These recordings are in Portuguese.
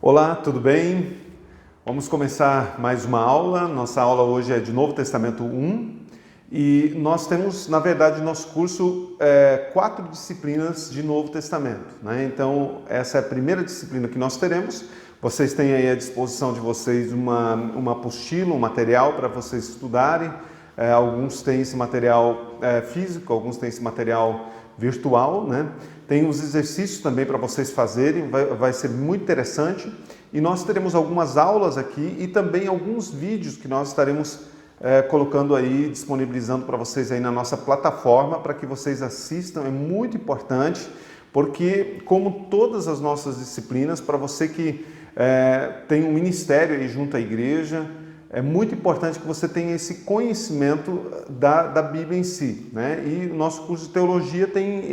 Olá, tudo bem? Vamos começar mais uma aula. Nossa aula hoje é de Novo Testamento 1 e nós temos, na verdade, no nosso curso 4 disciplinas de Novo Testamento, né? Então, essa é a primeira disciplina que nós teremos. Vocês têm aí à disposição de vocês uma apostila, um material para vocês estudarem. Alguns têm esse material físico, alguns têm esse material virtual, né? Tem os exercícios também para vocês fazerem, vai ser muito interessante. E nós teremos algumas aulas aqui e também alguns vídeos que nós estaremos colocando aí, disponibilizando para vocês aí na nossa plataforma, para que vocês assistam. É muito importante, porque como todas as nossas disciplinas, para você que tem um ministério aí junto à igreja, é muito importante que você tenha esse conhecimento da Bíblia em si, né? E o nosso curso de teologia tem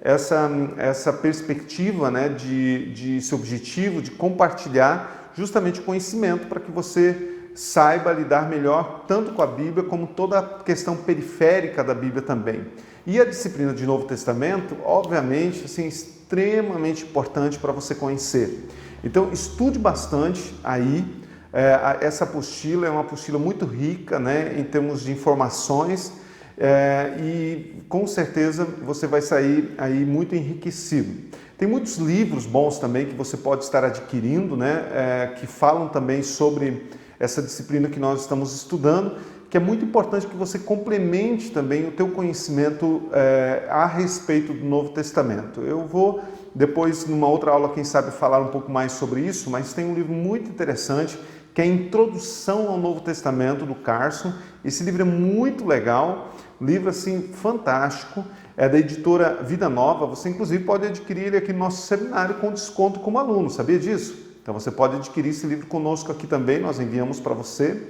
essa perspectiva, né, de esse objetivo de compartilhar justamente o conhecimento para que você saiba lidar melhor tanto com a Bíblia como toda a questão periférica da Bíblia também. E a disciplina de Novo Testamento, obviamente, assim, extremamente importante para você conhecer. Então, estude bastante aí. Essa apostila é uma apostila muito rica, né, em termos de informações, e com certeza você vai sair aí muito enriquecido. Tem muitos livros bons também que você pode estar adquirindo, né, que falam também sobre essa disciplina que nós estamos estudando, que é muito importante que você complemente também o teu conhecimento a respeito do Novo Testamento. Eu vou depois, numa outra aula, quem sabe, falar um pouco mais sobre isso, mas tem um livro muito interessante que é a Introdução ao Novo Testamento, do Carson. Esse livro é muito legal, livro assim fantástico, é da editora Vida Nova. Você inclusive pode adquirir ele aqui no nosso seminário com desconto como aluno, sabia disso? Então você pode adquirir esse livro conosco aqui também, nós enviamos para você,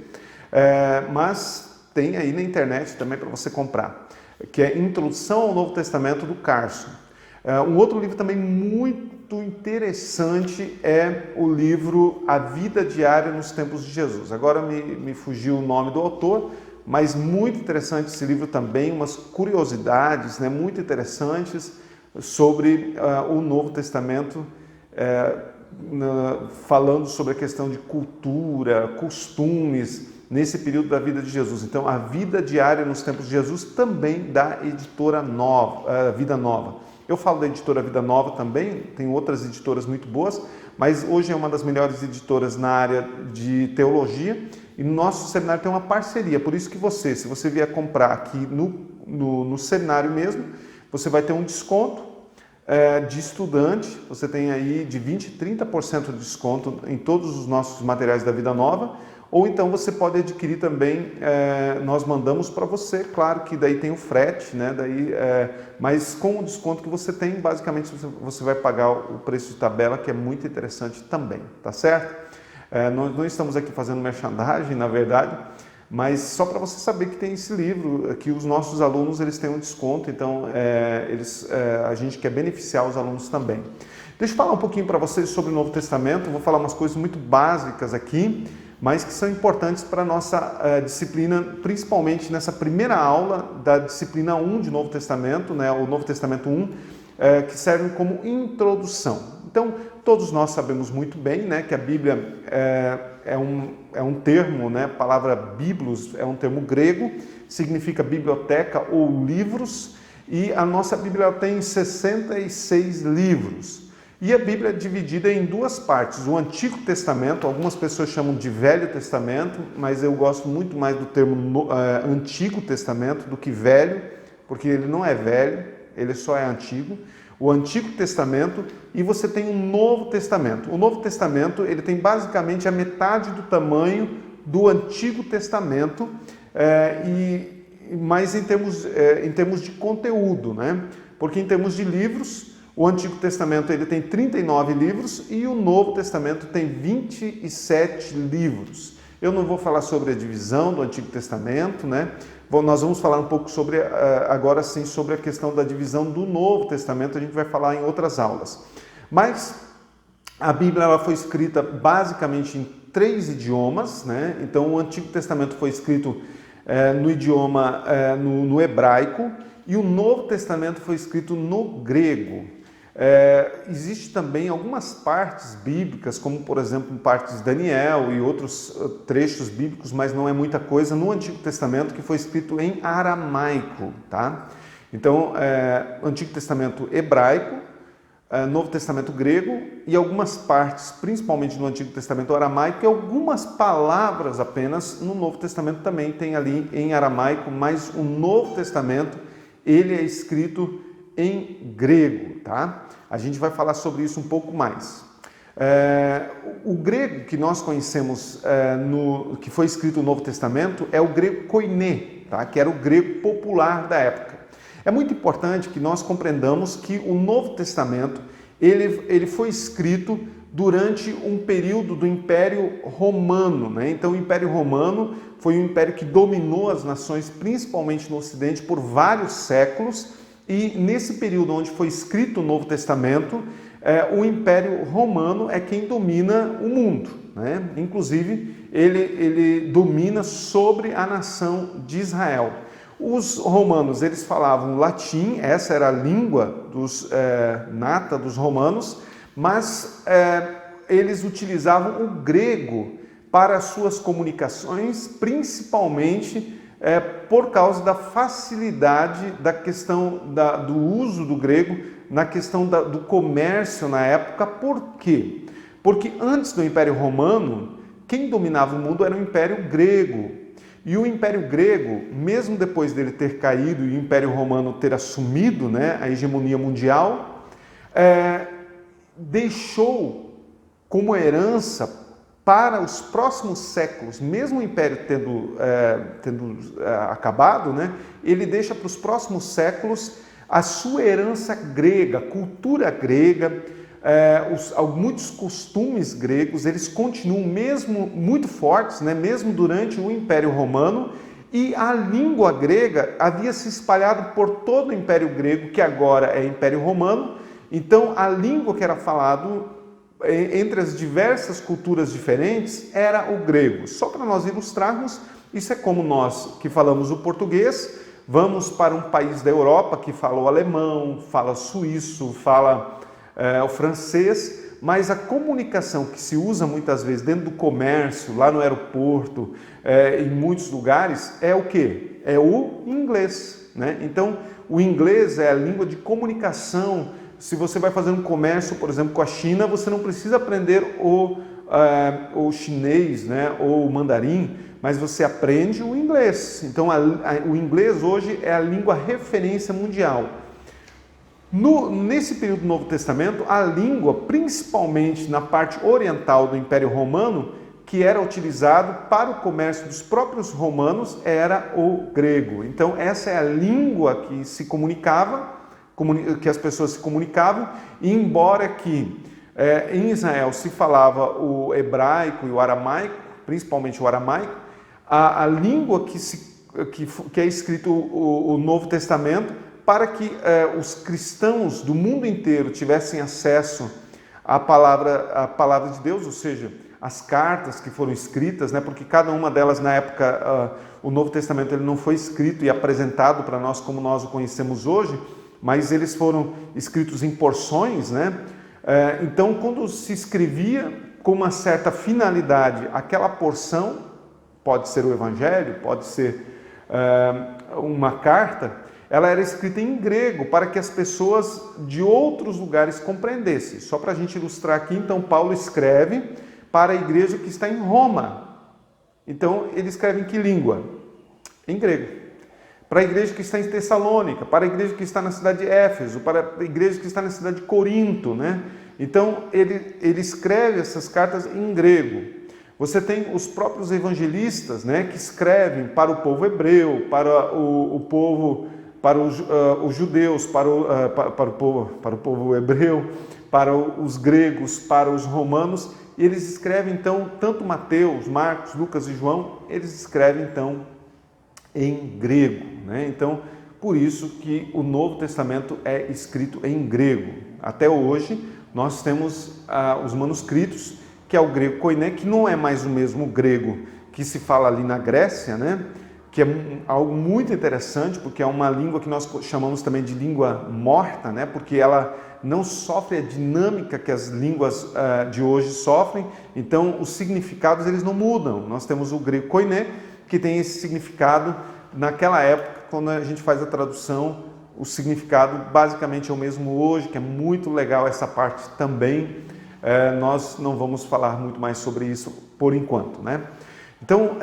mas tem aí na internet também para você comprar, que é Introdução ao Novo Testamento, do Carson. Um outro livro também muito interessante é o livro A Vida Diária nos Tempos de Jesus. Agora me fugiu o nome do autor, mas muito interessante esse livro também, umas curiosidades, né, muito interessantes sobre o Novo Testamento, falando sobre a questão de cultura, costumes, nesse período da vida de Jesus. Então, A Vida Diária nos Tempos de Jesus, também da editora Vida Nova. Eu falo da editora Vida Nova também, tem outras editoras muito boas, mas hoje é uma das melhores editoras na área de teologia, e no nosso seminário tem uma parceria, por isso que se você vier comprar aqui no seminário mesmo, você vai ter um desconto de estudante. Você tem aí de 20% a 30% de desconto em todos os nossos materiais da Vida Nova, ou então você pode adquirir também, nós mandamos para você, claro que daí tem o frete, né? Mas com o desconto que você tem, basicamente você vai pagar o preço de tabela, que é muito interessante também, tá certo? Nós não estamos aqui fazendo merchandising, na verdade, mas só para você saber que tem esse livro, que os nossos alunos eles têm um desconto, então a gente quer beneficiar os alunos também. Deixa eu falar um pouquinho para vocês sobre o Novo Testamento. Vou falar umas coisas muito básicas aqui, mas que são importantes para a nossa disciplina, principalmente nessa primeira aula da disciplina 1 de Novo Testamento, né, o Novo Testamento 1, que servem como introdução. Então, todos nós sabemos muito bem, né, que a Bíblia é um termo, né, a palavra biblos é um termo grego, significa biblioteca ou livros, e a nossa Bíblia tem 66 livros. E a Bíblia é dividida em duas partes, o Antigo Testamento, algumas pessoas chamam de Velho Testamento, mas eu gosto muito mais do termo Antigo Testamento do que Velho, porque ele não é velho, ele só é antigo. O Antigo Testamento, e você tem o Novo Testamento. O Novo Testamento ele tem basicamente a metade do tamanho do Antigo Testamento, mas em termos de conteúdo, né? Porque em termos de livros, o Antigo Testamento ele tem 39 livros e o Novo Testamento tem 27 livros. Eu não vou falar sobre a divisão do Antigo Testamento, né? Nós vamos falar um pouco agora sim sobre a questão da divisão do Novo Testamento, a gente vai falar em outras aulas. Mas a Bíblia ela foi escrita basicamente em 3 idiomas, né? Então o Antigo Testamento foi escrito no idioma no hebraico, e o Novo Testamento foi escrito no grego. Existe também algumas partes bíblicas, como por exemplo partes de Daniel e outros trechos bíblicos, mas não é muita coisa, no Antigo Testamento que foi escrito em aramaico, tá? Então, Antigo Testamento hebraico, Novo Testamento grego e algumas partes, principalmente no Antigo Testamento aramaico, e algumas palavras apenas no Novo Testamento também tem ali em aramaico, mas o Novo Testamento, ele é escrito em grego, tá? A gente vai falar sobre isso um pouco mais. O grego que nós conhecemos, que foi escrito no Novo Testamento, é o grego koiné, tá? Que era o grego popular da época. É muito importante que nós compreendamos que o Novo Testamento ele foi escrito durante um período do Império Romano, né? Então, o Império Romano foi um império que dominou as nações, principalmente no Ocidente, por vários séculos. E nesse período onde foi escrito o Novo Testamento, o Império Romano é quem domina o mundo, né? Inclusive, ele domina sobre a nação de Israel. Os romanos, eles falavam latim, essa era a língua nata dos romanos, mas eles utilizavam o grego para as suas comunicações, principalmente por causa da facilidade da questão do uso do grego na questão do comércio na época. Por quê? Porque antes do Império Romano, quem dominava o mundo era o Império Grego. E o Império Grego, mesmo depois dele ter caído e o Império Romano ter assumido, né, a hegemonia mundial, deixou como herança para os próximos séculos, mesmo o Império tendo acabado, né, ele deixa para os próximos séculos a sua herança grega, a cultura grega, muitos costumes gregos, eles continuam mesmo muito fortes, né, mesmo durante o Império Romano, e a língua grega havia se espalhado por todo o Império Grego, que agora é Império Romano. Então, a língua que era falada entre as diversas culturas diferentes era o grego. Só para nós ilustrarmos, isso é como nós que falamos o português, vamos para um país da Europa que fala o alemão, fala suíço, fala o francês, mas a comunicação que se usa muitas vezes dentro do comércio, lá no aeroporto, em muitos lugares, é o quê? É o inglês, né? Então, o inglês é a língua de comunicação. Se você vai fazer um comércio, por exemplo, com a China, você não precisa aprender o chinês, né, ou o mandarim, mas você aprende o inglês. Então, o inglês hoje é a língua referência mundial. Nesse período do Novo Testamento, a língua, principalmente na parte oriental do Império Romano, que era utilizado para o comércio dos próprios romanos, era o grego. Então, essa é a língua que se comunicava, que as pessoas se comunicavam, e embora que em Israel se falava o hebraico e o aramaico, principalmente o aramaico, a língua que é escrito o Novo Testamento, para que os cristãos do mundo inteiro tivessem acesso à palavra de Deus, ou seja, as cartas que foram escritas, né, porque cada uma delas na época, o Novo Testamento ele não foi escrito e apresentado para nós como nós o conhecemos hoje, mas eles foram escritos em porções, né? Então, quando se escrevia com uma certa finalidade aquela porção, pode ser o Evangelho, pode ser uma carta, ela era escrita em grego para que as pessoas de outros lugares compreendessem. Só para a gente ilustrar aqui, então, Paulo escreve para a igreja que está em Roma. Então, ele escreve em que língua? Em grego. Para a igreja que está em Tessalônica, para a igreja que está na cidade de Éfeso, para a igreja que está na cidade de Corinto, né? Então, ele escreve essas cartas em grego. Você tem os próprios evangelistas, né, que escrevem para o povo hebreu, para o povo, para os judeus, para o povo hebreu, para os gregos, para os romanos. E eles escrevem, então, tanto Mateus, Marcos, Lucas e João, eles escrevem, então, em grego, né? Então, por isso que o Novo Testamento é escrito em grego. Até hoje, nós temos os manuscritos, que é o grego koiné, que não é mais o mesmo grego que se fala ali na Grécia, né? Que é algo muito interessante, porque é uma língua que nós chamamos também de língua morta, né? Porque ela não sofre a dinâmica que as línguas de hoje sofrem, então os significados eles não mudam. Nós temos o grego koiné, que tem esse significado. Naquela época, quando a gente faz a tradução, o significado basicamente é o mesmo hoje, que é muito legal essa parte também. Nós não vamos falar muito mais sobre isso por enquanto, né? Então,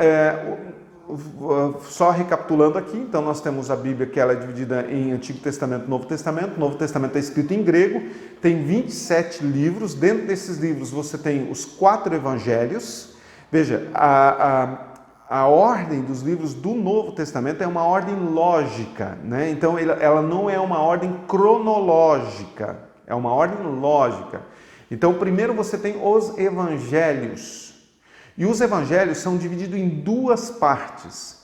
só recapitulando aqui, então nós temos a Bíblia, que ela é dividida em Antigo Testamento e Novo Testamento. O Novo Testamento é escrito em grego, tem 27 livros. Dentro desses livros você tem os 4 evangelhos. Veja, a ordem dos livros do Novo Testamento é uma ordem lógica, né? Então ela não é uma ordem cronológica, é uma ordem lógica. Então primeiro você tem os evangelhos. E os evangelhos são divididos em 2 partes,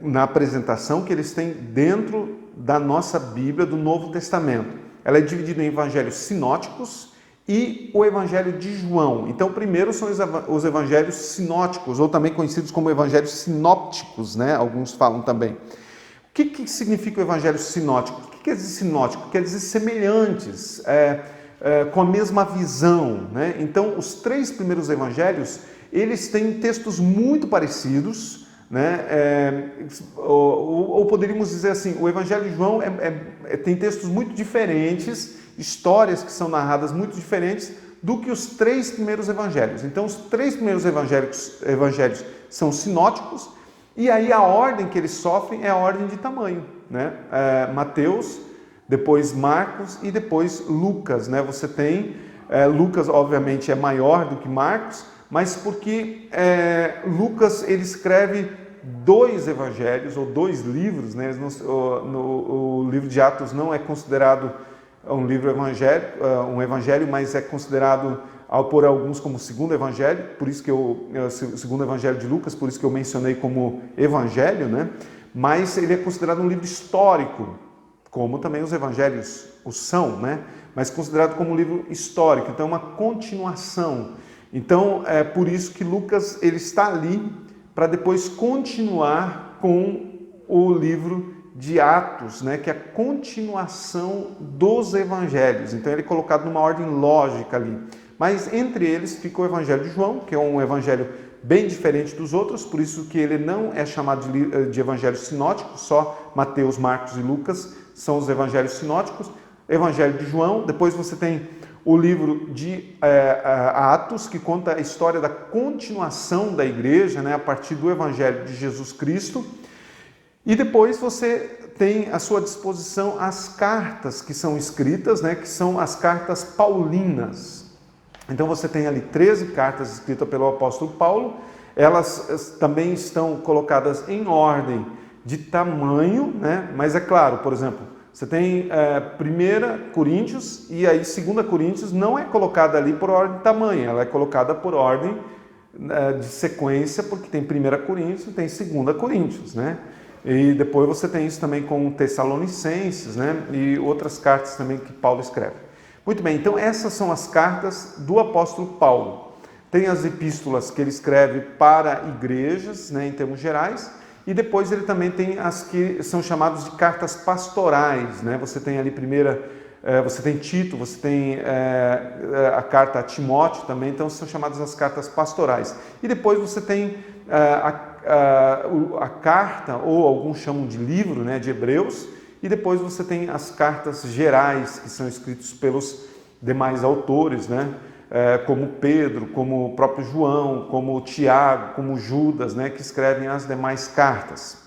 na apresentação que eles têm dentro da nossa Bíblia do Novo Testamento. Ela é dividida em evangelhos sinóticos e o evangelho de João. Então, primeiro são os evangelhos sinóticos, ou também conhecidos como evangelhos sinópticos, né? Alguns falam também. O que significa o evangelho sinótico? O que quer dizer sinótico? Quer dizer semelhantes, com a mesma visão, né? Então, os 3 primeiros evangelhos, eles têm textos muito parecidos, né? Ou poderíamos dizer assim, o evangelho de João tem textos muito diferentes, histórias que são narradas muito diferentes do que os 3 primeiros evangelhos. Então, os 3 primeiros evangelhos são sinóticos, e aí a ordem que eles sofrem é a ordem de tamanho, né? Mateus, depois Marcos e depois Lucas, né? Você tem, Lucas obviamente é maior do que Marcos, mas porque Lucas ele escreve 2 evangelhos ou 2 livros, né? O livro de Atos não é considerado um livro evangélico, um evangelho, mas é considerado por alguns como o segundo evangelho, por isso que o segundo evangelho de Lucas, por isso que eu mencionei como evangelho, né? Mas ele é considerado um livro histórico, como também os evangelhos o são, né? Mas considerado como um livro histórico, então é uma continuação. Então é por isso que Lucas ele está ali para depois continuar com o livro de Atos, né? Que é a continuação dos evangelhos. Então ele é colocado numa ordem lógica ali. Mas entre eles fica o evangelho de João, que é um evangelho bem diferente dos outros, por isso que ele não é chamado de evangelho sinótico, só Mateus, Marcos e Lucas são os evangelhos sinóticos. Evangelho de João, depois você tem o livro de Atos, que conta a história da continuação da igreja, né, a partir do evangelho de Jesus Cristo. E depois você tem à sua disposição as cartas que são escritas, né, que são as cartas paulinas. Então você tem ali 13 cartas escritas pelo apóstolo Paulo, elas também estão colocadas em ordem de tamanho, né? Mas é claro, por exemplo, você tem 1 Coríntios e aí 2 Coríntios não é colocada ali por ordem de tamanho, ela é colocada por ordem de sequência, porque tem 1 Coríntios e tem 2 Coríntios, né? E depois você tem isso também com Tessalonicenses, né? E outras cartas também que Paulo escreve. Muito bem, então essas são as cartas do apóstolo Paulo. Tem as epístolas que ele escreve para igrejas, né, em termos gerais, e depois ele também tem as que são chamadas de cartas pastorais, né? Você tem ali você tem Tito, você tem a carta a Timóteo também, então são chamadas as cartas pastorais. E depois você tem a carta, ou alguns chamam de livro, né, de Hebreus, e depois você tem as cartas gerais, que são escritas pelos demais autores, né? Como Pedro, como o próprio João, como Tiago, como Judas, né? Que escrevem as demais cartas.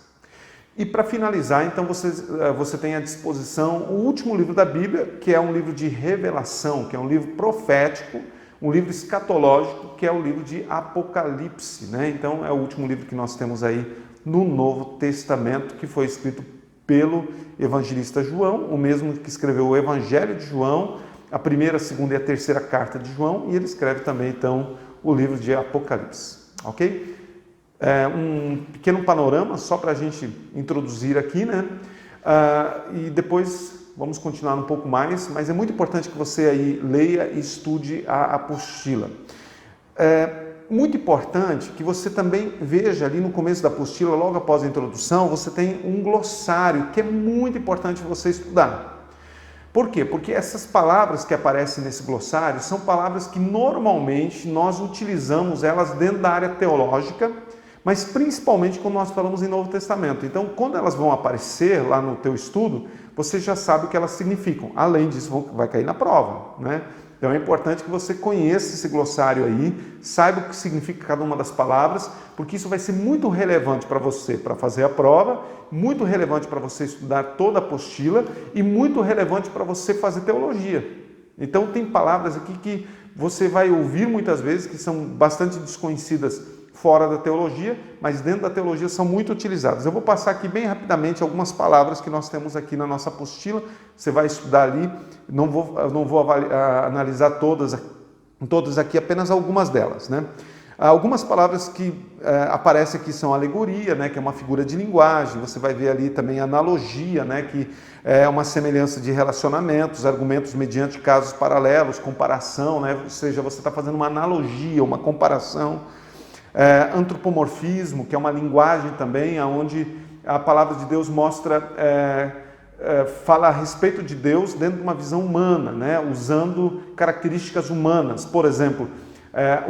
E para finalizar, então, você tem à disposição o último livro da Bíblia, que é um livro de revelação, que é um livro profético, um livro escatológico, que é o livro de Apocalipse, né? Então, é o último livro que nós temos aí no Novo Testamento, que foi escrito pelo evangelista João, o mesmo que escreveu o Evangelho de João, a primeira, a segunda e a terceira carta de João, e ele escreve também, então, o livro de Apocalipse, ok? Um pequeno panorama, só para a gente introduzir aqui, né? E depois vamos continuar um pouco mais, mas é muito importante que você aí leia e estude a apostila. Muito importante que você também veja ali no começo da apostila, logo após a introdução, você tem um glossário, que é muito importante você estudar. Por quê? Porque essas palavras que aparecem nesse glossário são palavras que normalmente nós utilizamos elas dentro da área teológica, mas principalmente quando nós falamos em Novo Testamento. Então, quando elas vão aparecer lá no teu estudo, você já sabe o que elas significam. Além disso, vai cair na prova, né? Então é importante que você conheça esse glossário aí, saiba o que significa cada uma das palavras, porque isso vai ser muito relevante para você para fazer a prova, muito relevante para você estudar toda a apostila e muito relevante para você fazer teologia. Então tem palavras aqui que você vai ouvir muitas vezes que são bastante desconhecidas fora da teologia, mas dentro da teologia são muito utilizadas. Eu vou passar aqui bem rapidamente algumas palavras que nós temos aqui na nossa apostila, você vai estudar ali, não vou analisar todas aqui, apenas algumas delas, né? Algumas palavras que aparecem aqui são alegoria, né, que é uma figura de linguagem, você vai ver ali também analogia, né, que é uma semelhança de relacionamentos, argumentos mediante casos paralelos, comparação, né, ou seja, você está fazendo uma analogia, uma comparação. Antropomorfismo, que é uma linguagem também onde a palavra de Deus mostra, fala a respeito de Deus dentro de uma visão humana, né? Usando características humanas. Por exemplo,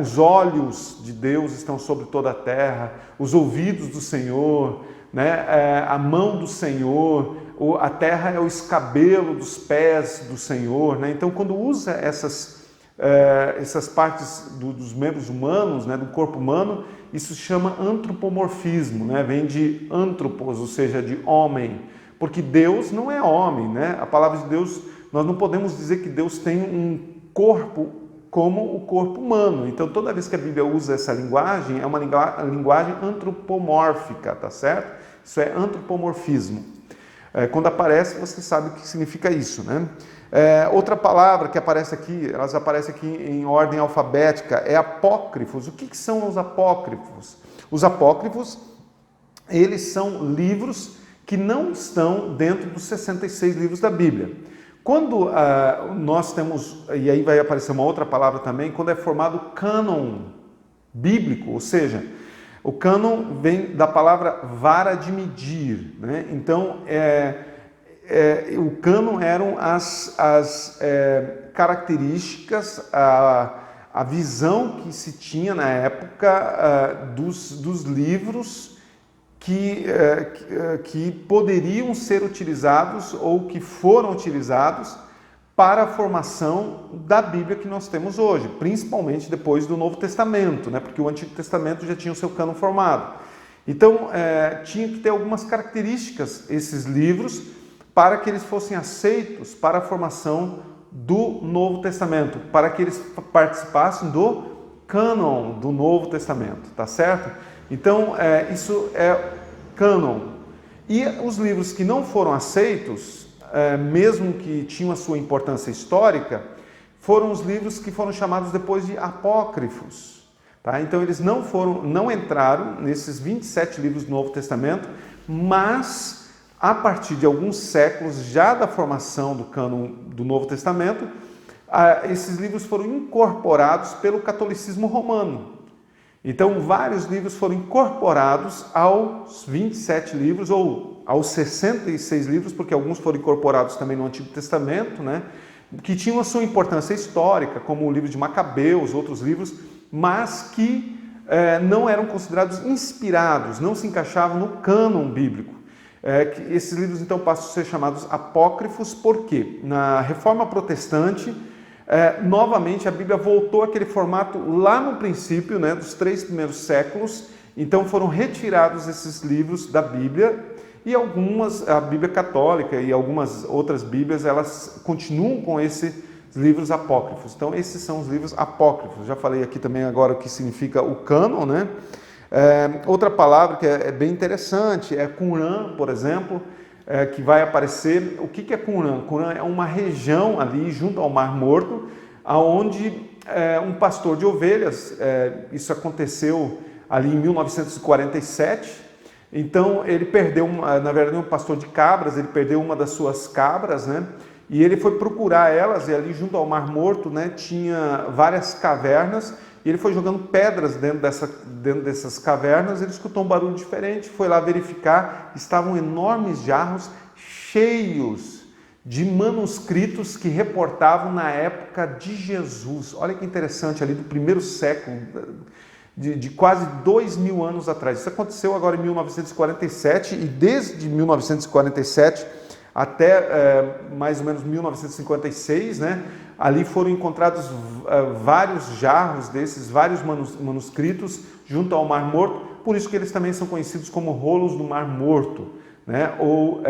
os olhos de Deus estão sobre toda a terra, os ouvidos do Senhor, né? A mão do Senhor, a terra é o escabelo dos pés do Senhor, né? Então, quando usa essas partes dos membros humanos, né, do corpo humano, isso se chama antropomorfismo, né? Vem de antropos, ou seja, de homem, porque Deus não é homem, né? A palavra de Deus, nós não podemos dizer que Deus tem um corpo como o corpo humano. Então, toda vez que a Bíblia usa essa linguagem, é uma linguagem antropomórfica, tá certo? Isso é antropomorfismo. Quando aparece, você sabe o que significa isso, né? Outra palavra que aparece aqui, elas aparecem aqui em ordem alfabética, é apócrifos. O que são os apócrifos? Os apócrifos, eles são livros que não estão dentro dos 66 livros da Bíblia. Quando nós temos, e aí vai aparecer uma outra palavra também, quando é formado o cânon bíblico, ou seja, o cânon vem da palavra vara de medir, né? Então, o cânon eram as características, a visão que se tinha na época dos livros que poderiam ser utilizados ou que foram utilizados para a formação da Bíblia que nós temos hoje, principalmente depois do Novo Testamento, né? Porque o Antigo Testamento já tinha o seu cânon formado. Então, tinha que ter algumas características, esses livros, para que eles fossem aceitos para a formação do Novo Testamento, para que eles participassem do cânon do Novo Testamento, tá certo? Então, isso é cânon. E os livros que não foram aceitos, mesmo que tinham a sua importância histórica, foram os livros que foram chamados depois de apócrifos. Tá? Então, eles não entraram nesses 27 livros do Novo Testamento, mas a partir de alguns séculos, já da formação do cânon do Novo Testamento, esses livros foram incorporados pelo catolicismo romano. Então, vários livros foram incorporados aos 27 livros, ou aos 66 livros, porque alguns foram incorporados também no Antigo Testamento, né, que tinham a sua importância histórica, como o livro de Macabeus, outros livros, mas que não eram considerados inspirados, não se encaixavam no cânon bíblico. Esses livros então passam a ser chamados apócrifos, porque na Reforma Protestante, novamente a Bíblia voltou àquele formato lá no princípio, né, dos 3 primeiros séculos. Então foram retirados esses livros da Bíblia, e a Bíblia Católica e algumas outras Bíblias, elas continuam com esses livros apócrifos. Então esses são os livros apócrifos. Já falei aqui também agora o que significa o cânon, né? Outra palavra que é bem interessante é Qumran, por exemplo, que vai aparecer. O que é Qumran? Qumran é uma região ali junto ao Mar Morto, onde um pastor de ovelhas, isso aconteceu ali em 1947, então ele perdeu, na verdade um pastor de cabras, ele perdeu uma das suas cabras, né? E ele foi procurar elas, e ali junto ao Mar Morto, né, tinha várias cavernas, e ele foi jogando pedras dentro dessas cavernas. Ele escutou um barulho diferente, foi lá verificar, estavam enormes jarros cheios de manuscritos que reportavam na época de Jesus. Olha que interessante, ali do primeiro século, de quase 2000 anos atrás. Isso aconteceu agora em 1947 e desde 1947 até mais ou menos 1956, né? Ali foram encontrados vários jarros desses, vários manuscritos junto ao Mar Morto, por isso que eles também são conhecidos como rolos do Mar Morto, né? Ou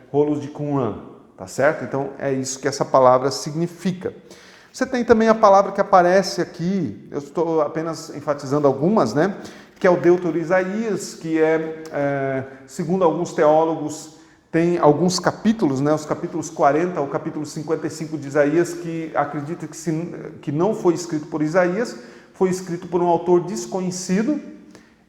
rolos de Qumran, tá certo? Então é isso que essa palavra significa. Você tem também a palavra que aparece aqui, eu estou apenas enfatizando algumas, né? Que é o Deutero-Isaías, que segundo alguns teólogos, tem alguns capítulos, né? Os capítulos 40 ao capítulo 55 de Isaías, que acredita que não foi escrito por Isaías, foi escrito por um autor desconhecido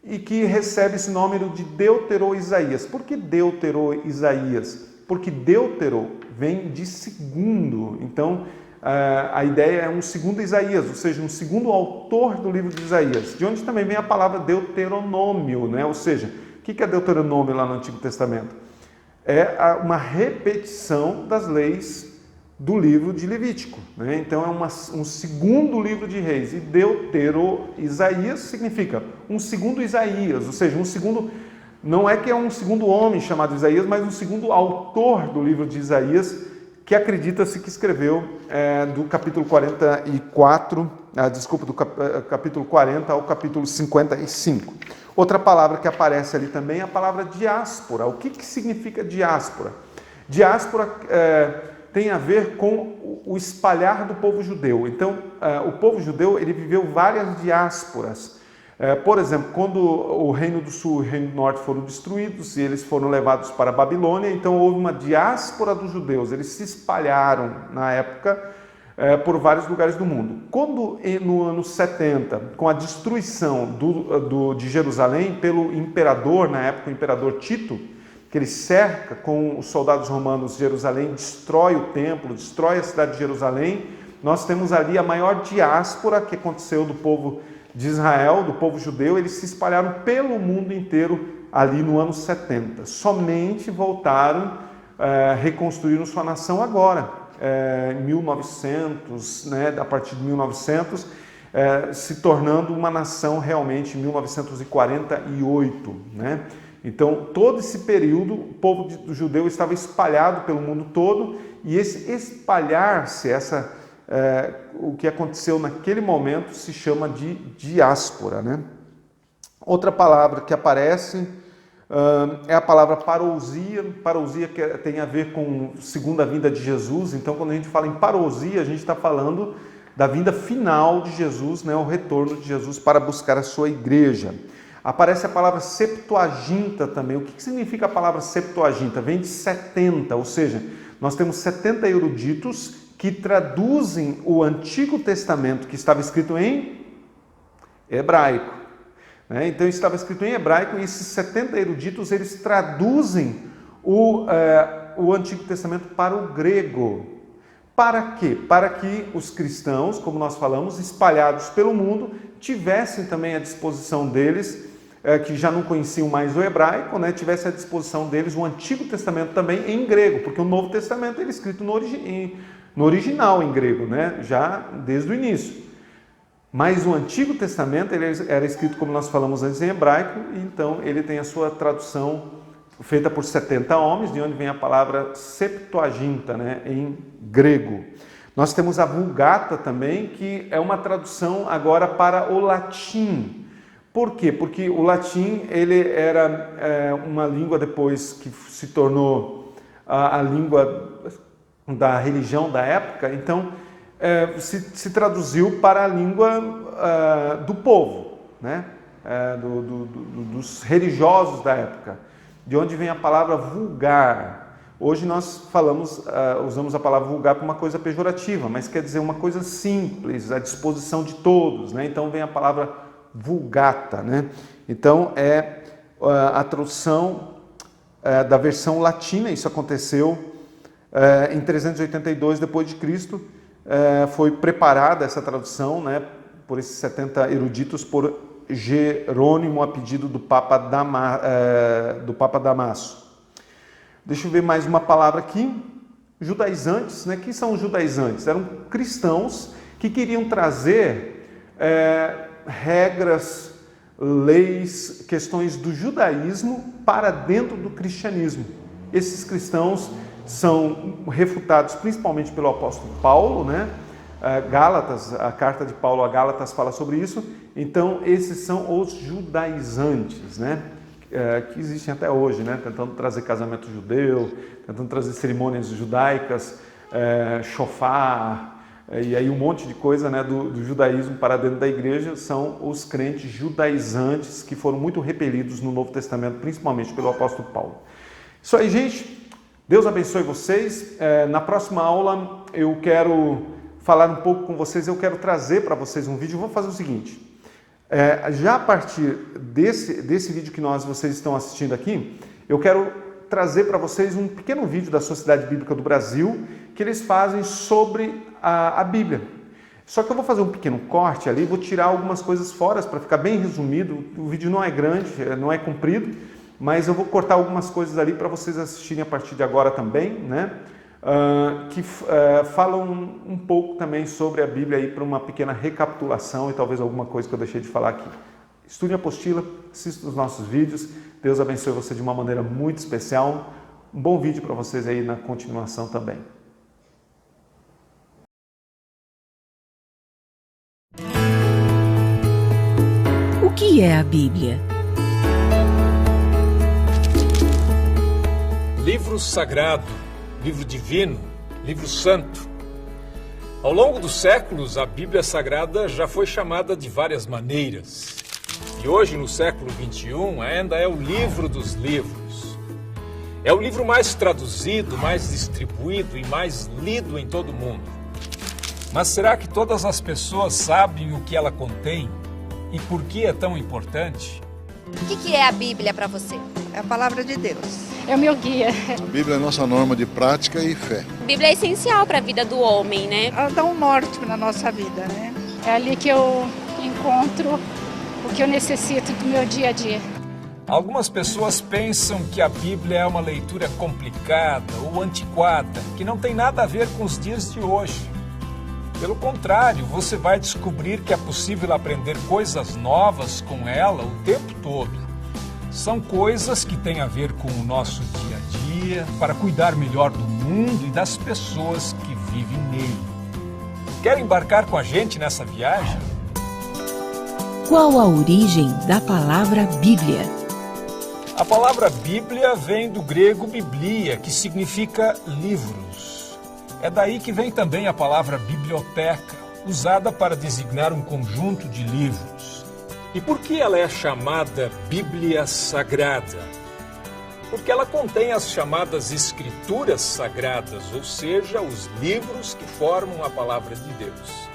e que recebe esse nome de Deutero-Isaías. Por que Deutero-Isaías? Porque Deutero vem de segundo, então a ideia é um segundo Isaías, ou seja, um segundo autor do livro de Isaías, de onde também vem a palavra Deuteronômio, né? Ou seja, o que é Deuteronômio lá no Antigo Testamento? É uma repetição das leis do livro de Levítico, né? Então é um segundo livro de Reis, e Deutero-Isaías significa um segundo Isaías, ou seja, um segundo, não é que é um segundo homem chamado Isaías, mas um segundo autor do livro de Isaías, que acredita-se que escreveu do capítulo 44, do capítulo 40 ao capítulo 55. Outra palavra que aparece ali também é a palavra diáspora. O que significa diáspora? Diáspora tem a ver com o espalhar do povo judeu. Então, o povo judeu ele viveu várias diásporas. Por exemplo, quando o Reino do Sul e o Reino do Norte foram destruídos e eles foram levados para a Babilônia, então houve uma diáspora dos judeus, eles se espalharam na época por vários lugares do mundo. Quando no ano 70, com a destruição de Jerusalém pelo imperador, na época o imperador Tito, que ele cerca com os soldados romanos Jerusalém, destrói o templo, destrói a cidade de Jerusalém, nós temos ali a maior diáspora que aconteceu do povo de Israel, do povo judeu, eles se espalharam pelo mundo inteiro ali no ano 70. Somente voltaram, reconstruíram sua nação agora, em 1900, né, a partir de 1900, se tornando uma nação realmente em 1948, né? Então, todo esse período, o povo judeu estava espalhado pelo mundo todo, e esse espalhar-se, o que aconteceu naquele momento se chama de diáspora, né? Outra palavra que aparece é a palavra parousia. Parousia tem a ver com segunda vinda de Jesus. Então, quando a gente fala em parousia, a gente está falando da vinda final de Jesus, né? O retorno de Jesus para buscar a sua igreja. Aparece a palavra Septuaginta também. O que significa a palavra Septuaginta? Vem de 70, ou seja, nós temos 70 eruditos que traduzem o Antigo Testamento, que estava escrito em hebraico. Então, estava escrito em hebraico, e esses 70 eruditos, eles traduzem o Antigo Testamento para o grego. Para quê? Para que os cristãos, como nós falamos, espalhados pelo mundo, tivessem também à disposição deles, que já não conheciam mais o hebraico, né, tivesse à disposição deles o Antigo Testamento também em grego, porque o Novo Testamento ele é escrito no original em grego, né? Já desde o início. Mas o Antigo Testamento ele era escrito, como nós falamos antes, em hebraico, e então ele tem a sua tradução feita por 70 homens, de onde vem a palavra Septuaginta, né? Em grego. Nós temos a Vulgata também, que é uma tradução agora para o latim. Por quê? Porque o latim ele era uma língua depois que se tornou a língua da religião da época, então se traduziu para a língua do povo, né? Dos religiosos da época, de onde vem a palavra vulgar. Hoje nós usamos a palavra vulgar para uma coisa pejorativa, mas quer dizer uma coisa simples, à disposição de todos, né? Então vem a palavra vulgata, né? Então é a tradução da versão latina. Isso aconteceu em 382 depois de Cristo. Foi preparada essa tradução, né, por esses 70 eruditos por Jerônimo a pedido do Papa Damaso. Deixa eu ver mais uma palavra aqui. judaizantes, né? Quem são os judaizantes? Eram cristãos que queriam trazer regras, leis, questões do judaísmo para dentro do cristianismo. Esses cristãos são refutados principalmente pelo apóstolo Paulo, né? Gálatas, a carta de Paulo a Gálatas fala sobre isso. Então, esses são os judaizantes, né? Que existem até hoje, né? Tentando trazer casamento judeu, tentando trazer cerimônias judaicas, shofar, e aí um monte de coisa, né, do judaísmo para dentro da igreja. São os crentes judaizantes que foram muito repelidos no Novo Testamento, principalmente pelo apóstolo Paulo. Isso aí, gente. Deus abençoe vocês. Na próxima aula eu quero falar um pouco com vocês, eu quero trazer para vocês um vídeo. Vamos fazer o seguinte, já a partir desse vídeo que vocês estão assistindo aqui, eu quero trazer para vocês um pequeno vídeo da Sociedade Bíblica do Brasil, que eles fazem sobre a Bíblia. Só que eu vou fazer um pequeno corte ali, vou tirar algumas coisas fora para ficar bem resumido. O vídeo não é grande, não é comprido, mas eu vou cortar algumas coisas ali para vocês assistirem a partir de agora também, né? Que falam um pouco também sobre a Bíblia aí, para uma pequena recapitulação e talvez alguma coisa que eu deixei de falar aqui. Estude a apostila, assista os nossos vídeos. Deus abençoe você de uma maneira muito especial. Um bom vídeo para vocês aí na continuação também. O que é a Bíblia? Livro sagrado, livro divino, livro santo. Ao longo dos séculos, a Bíblia Sagrada já foi chamada de várias maneiras. E hoje, no século XXI, ainda é o livro dos livros. É o livro mais traduzido, mais distribuído e mais lido em todo o mundo. Mas será que todas as pessoas sabem o que ela contém e por que é tão importante? O que é a Bíblia para você? É a palavra de Deus. É o meu guia. A Bíblia é a nossa norma de prática e fé. A Bíblia é essencial para a vida do homem, né? Ela dá um norte na nossa vida, né? É ali que eu encontro o que eu necessito do meu dia a dia. Algumas pessoas pensam que a Bíblia é uma leitura complicada ou antiquada, que não tem nada a ver com os dias de hoje. Pelo contrário, você vai descobrir que é possível aprender coisas novas com ela o tempo todo. São coisas que têm a ver com o nosso dia a dia, para cuidar melhor do mundo e das pessoas que vivem nele. Quer embarcar com a gente nessa viagem? Qual a origem da palavra Bíblia? A palavra Bíblia vem do grego biblia, que significa livros. É daí que vem também a palavra biblioteca, usada para designar um conjunto de livros. E por que ela é chamada Bíblia Sagrada? Porque ela contém as chamadas Escrituras Sagradas, ou seja, os livros que formam a Palavra de Deus.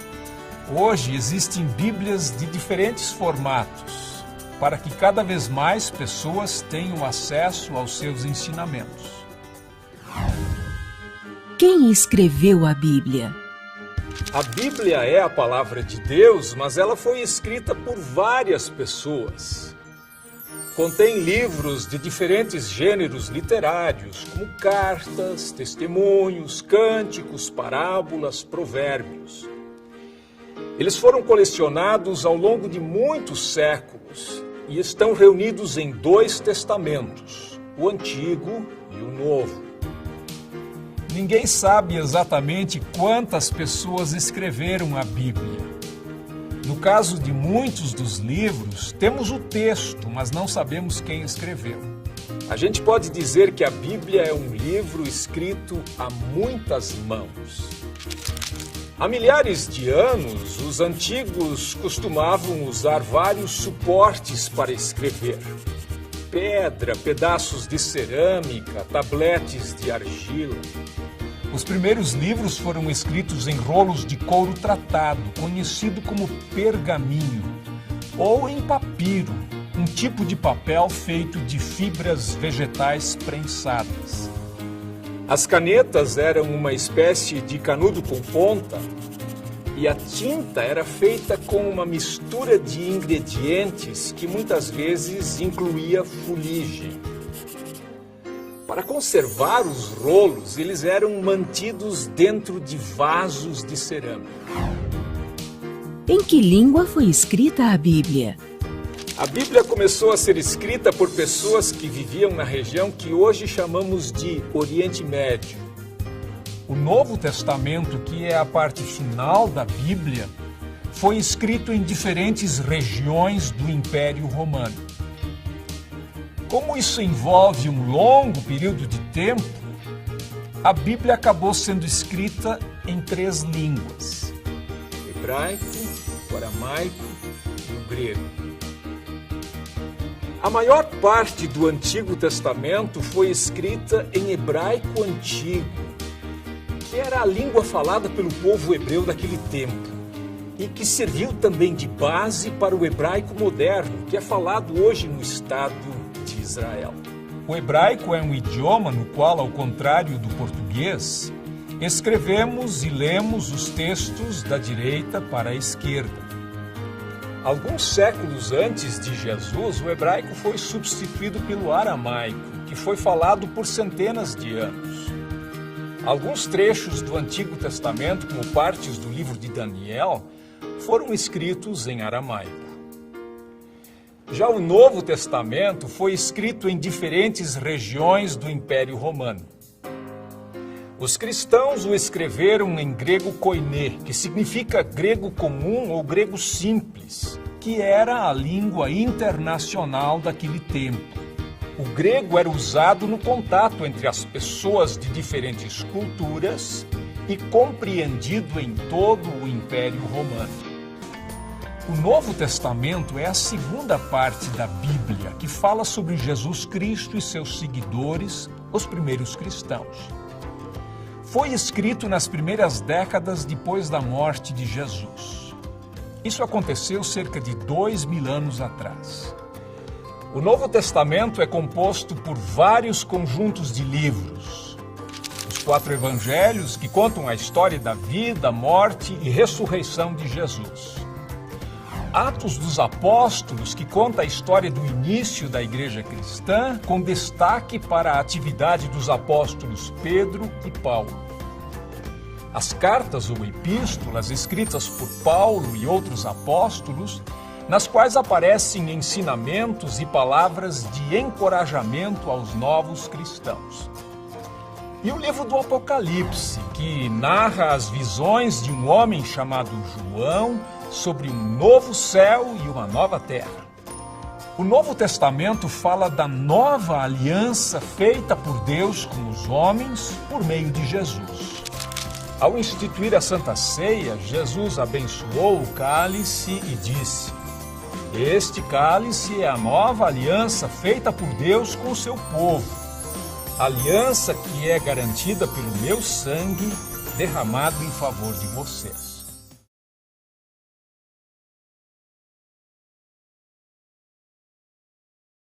Hoje existem Bíblias de diferentes formatos, para que cada vez mais pessoas tenham acesso aos seus ensinamentos. Quem escreveu a Bíblia? A Bíblia é a palavra de Deus, mas ela foi escrita por várias pessoas. Contém livros de diferentes gêneros literários, como cartas, testemunhos, cânticos, parábolas, provérbios. Eles foram colecionados ao longo de muitos séculos e estão reunidos em 2 testamentos, o Antigo e o Novo. Ninguém sabe exatamente quantas pessoas escreveram a Bíblia. No caso de muitos dos livros, temos o texto, mas não sabemos quem escreveu. A gente pode dizer que a Bíblia é um livro escrito a muitas mãos. Há milhares de anos, os antigos costumavam usar vários suportes para escrever. Pedra, pedaços de cerâmica, tabletes de argila. Os primeiros livros foram escritos em rolos de couro tratado, conhecido como pergaminho, ou em papiro, um tipo de papel feito de fibras vegetais prensadas. As canetas eram uma espécie de canudo com ponta, e a tinta era feita com uma mistura de ingredientes que muitas vezes incluía fuligem. Para conservar os rolos, eles eram mantidos dentro de vasos de cerâmica. Em que língua foi escrita a Bíblia? A Bíblia começou a ser escrita por pessoas que viviam na região que hoje chamamos de Oriente Médio. O Novo Testamento, que é a parte final da Bíblia, foi escrito em diferentes regiões do Império Romano. Como isso envolve um longo período de tempo, a Bíblia acabou sendo escrita em 3 línguas: o hebraico, o aramaico e o grego. A maior parte do Antigo Testamento foi escrita em hebraico antigo, que era a língua falada pelo povo hebreu daquele tempo, e que serviu também de base para o hebraico moderno, que é falado hoje no Estado de Israel. O hebraico é um idioma no qual, ao contrário do português, escrevemos e lemos os textos da direita para a esquerda. Alguns séculos antes de Jesus, o hebraico foi substituído pelo aramaico, que foi falado por centenas de anos. Alguns trechos do Antigo Testamento, como partes do livro de Daniel, foram escritos em aramaico. Já o Novo Testamento foi escrito em diferentes regiões do Império Romano. Os cristãos o escreveram em grego koiné, que significa grego comum ou grego simples, que era a língua internacional daquele tempo. O grego era usado no contato entre as pessoas de diferentes culturas e compreendido em todo o Império Romano. O Novo Testamento é a segunda parte da Bíblia, que fala sobre Jesus Cristo e seus seguidores, os primeiros cristãos. Foi escrito nas primeiras décadas depois da morte de Jesus. Isso aconteceu cerca de 2000 anos atrás. O Novo Testamento é composto por vários conjuntos de livros. Os 4 evangelhos, que contam a história da vida, morte e ressurreição de Jesus. Atos dos Apóstolos, que conta a história do início da igreja cristã, com destaque para a atividade dos apóstolos Pedro e Paulo. As cartas ou epístolas escritas por Paulo e outros apóstolos, nas quais aparecem ensinamentos e palavras de encorajamento aos novos cristãos. E o livro do Apocalipse, que narra as visões de um homem chamado João sobre um novo céu e uma nova terra. O Novo Testamento fala da nova aliança feita por Deus com os homens por meio de Jesus. Ao instituir a Santa Ceia, Jesus abençoou o cálice e disse: "Este cálice é a nova aliança feita por Deus com o seu povo, aliança que é garantida pelo meu sangue derramado em favor de vocês."